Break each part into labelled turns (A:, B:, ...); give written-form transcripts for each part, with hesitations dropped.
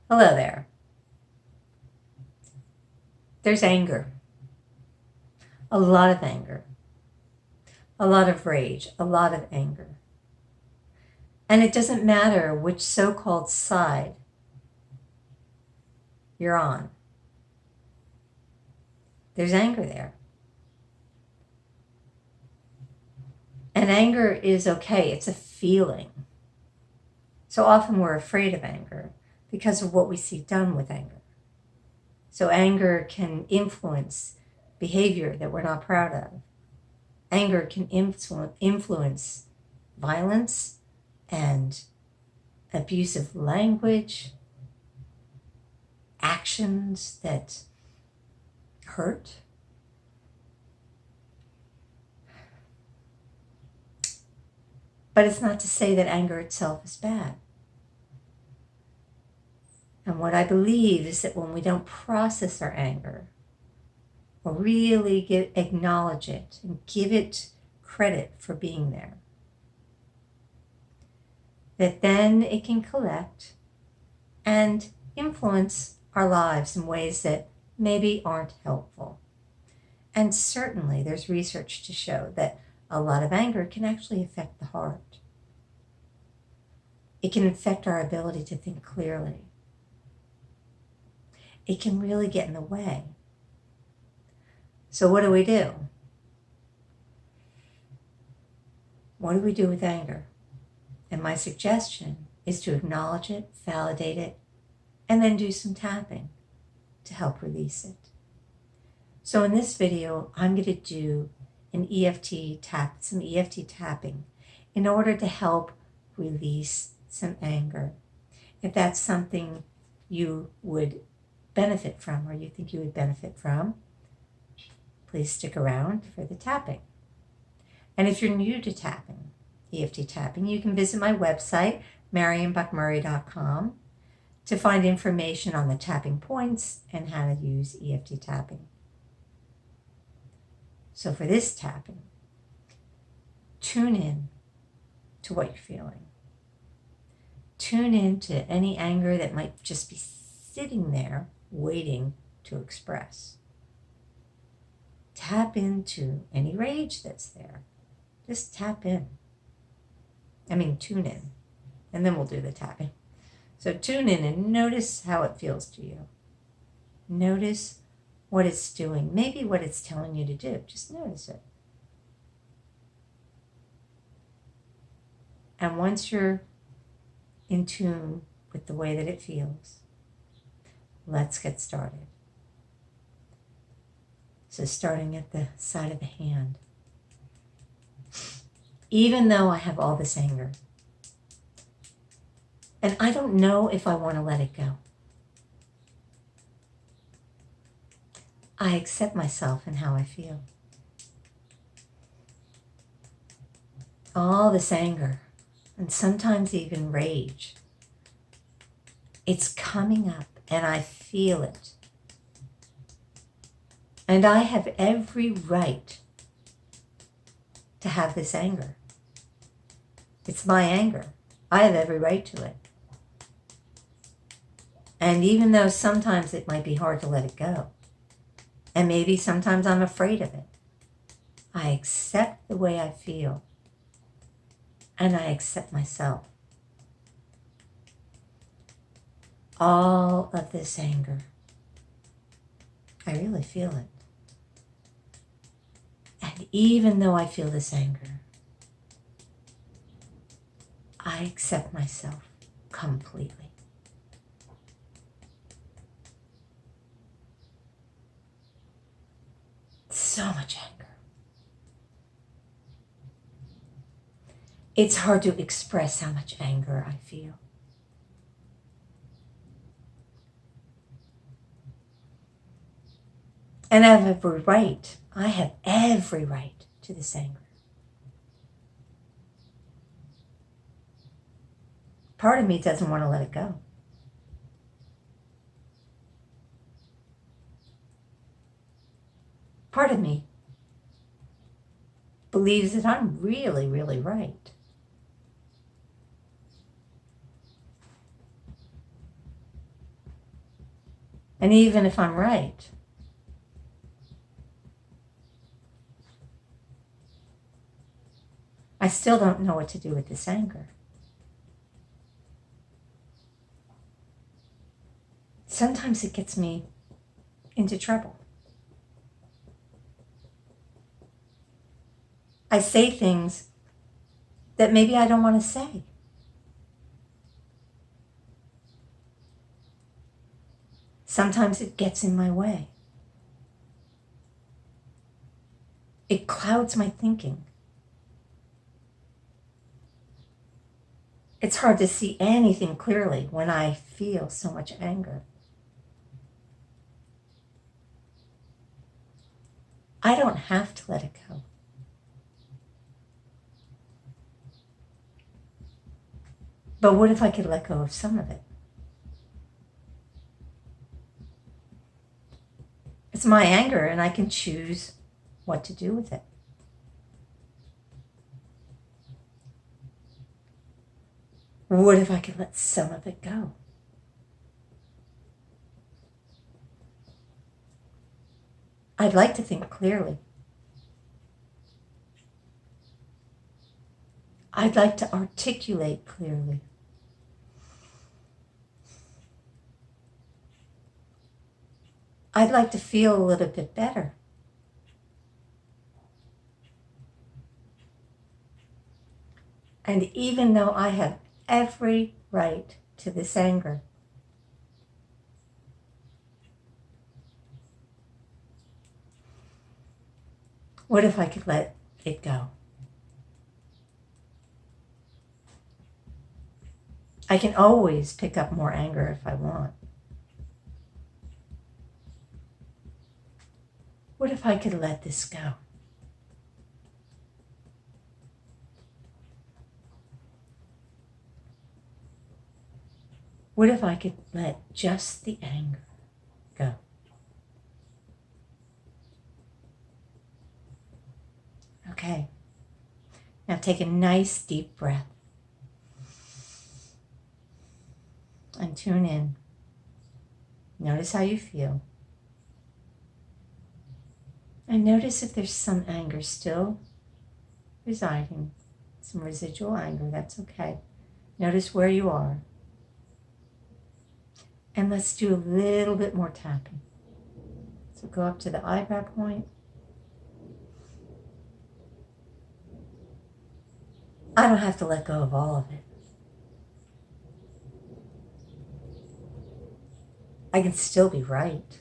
A: Hello there. There's anger, a lot of anger, a lot of rage, a lot of anger. And it doesn't matter which so-called side you're on. There's anger there. And anger is okay. It's a feeling. So often we're afraid of anger because of what we see done with anger. So anger can influence behavior that we're not proud of. Anger can influence violence and abusive language, actions that hurt. But it's not to say that anger itself is bad. And what I believe is that when we don't process our anger, or really acknowledge it and give it credit for being there, that then it can collect and influence our lives in ways that maybe aren't helpful. And certainly there's research to show that a lot of anger can actually affect the heart. It can affect our ability to think clearly. It can really get in the way. So what do we do? What do we do with anger? And my suggestion is to acknowledge it, validate it, and then do some tapping to help release it. So in this video, I'm going to do some EFT tapping in order to help release some anger. If that's something you would benefit from or you think you would benefit from, please stick around for the tapping. And if you're new to tapping, EFT tapping, you can visit my website, marian.com, to find information on the tapping points and how to use EFT tapping. So for this tapping, tune in to what you're feeling. Tune in to any anger that might just be sitting there waiting to express. Tap into any rage that's there. Just tune in, and then we'll do the tapping. So tune in and notice how it feels to you. Notice what it's doing, maybe what it's telling you to do. Just notice it. And once you're in tune with the way that it feels, let's get started. So starting at the side of the hand. Even though I have all this anger, and I don't know if I want to let it go, I accept myself and how I feel. All this anger, and sometimes even rage, it's coming up and I feel it. And I have every right to have this anger. It's my anger. I have every right to it. And even though sometimes it might be hard to let it go, and maybe sometimes I'm afraid of it, I accept the way I feel, and I accept myself. All of this anger, I really feel it. And even though I feel this anger, I accept myself completely. So much anger. It's hard to express how much anger I feel. And I have every right. I have every right to this anger. Part of me doesn't want to let it go. Part of me believes that I'm really, really right. And even if I'm right, I still don't know what to do with this anger. Sometimes it gets me into trouble. I say things that maybe I don't want to say. Sometimes it gets in my way. It clouds my thinking. It's hard to see anything clearly when I feel so much anger. I don't have to let it go. But what if I could let go of some of it? It's my anger, and I can choose what to do with it. What if I could let some of it go? I'd like to think clearly. I'd like to articulate clearly. I'd like to feel a little bit better. And even though I have every right to this anger, what if I could let it go? I can always pick up more anger if I want. What if I could let this go? What if I could let just the anger go? Okay. Now take a nice deep breath and tune in. Notice how you feel. And notice if there's some anger still residing, some residual anger, that's okay. Notice where you are. And let's do a little bit more tapping. So go up to the eyebrow point. I don't have to let go of all of it. I can still be right.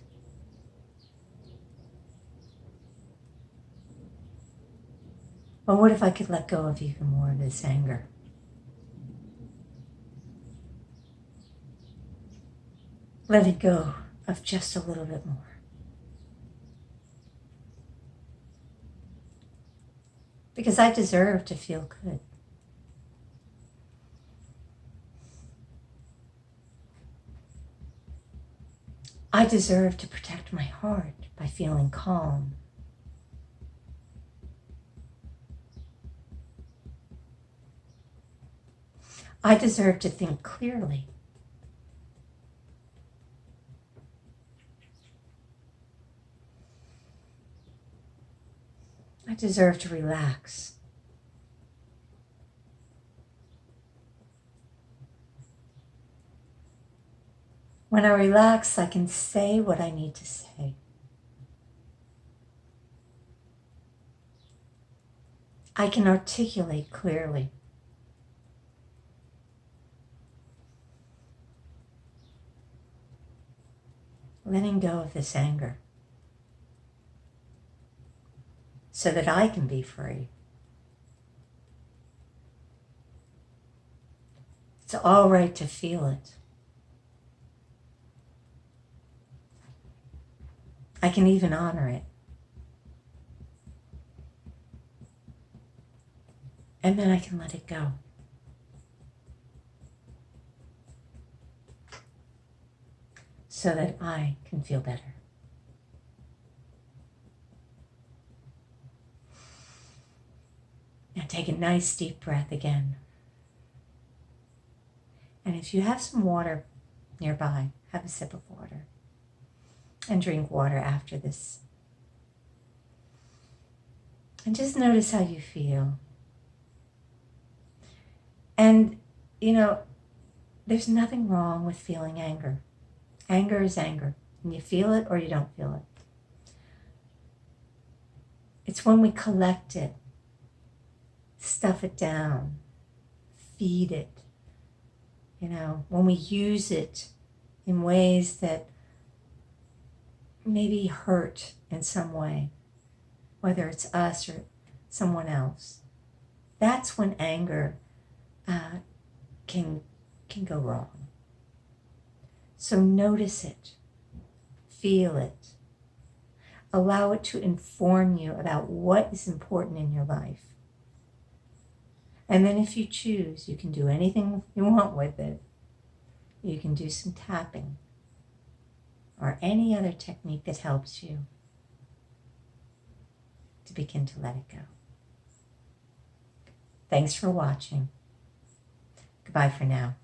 A: But what if I could let go of even more of this anger? Let it go of just a little bit more. Because I deserve to feel good. I deserve to protect my heart by feeling calm. I deserve to think clearly. I deserve to relax. When I relax, I can say what I need to say. I can articulate clearly. Letting go of this anger so that I can be free. It's all right to feel it. I can even honor it. And then I can let it go. So that I can feel better. Now take a nice deep breath again. And if you have some water nearby, have a sip of water. And drink water after this. And just notice how you feel. And, there's nothing wrong with feeling anger. Anger is anger. And you feel it or you don't feel it. It's when we collect it, stuff it down, feed it, when we use it in ways that maybe hurt in some way, whether it's us or someone else. That's when anger can go wrong. So notice it, feel it, allow it to inform you about what is important in your life. And then if you choose, you can do anything you want with it. You can do some tapping or any other technique that helps you to begin to let it go. Thanks for watching. Goodbye for now.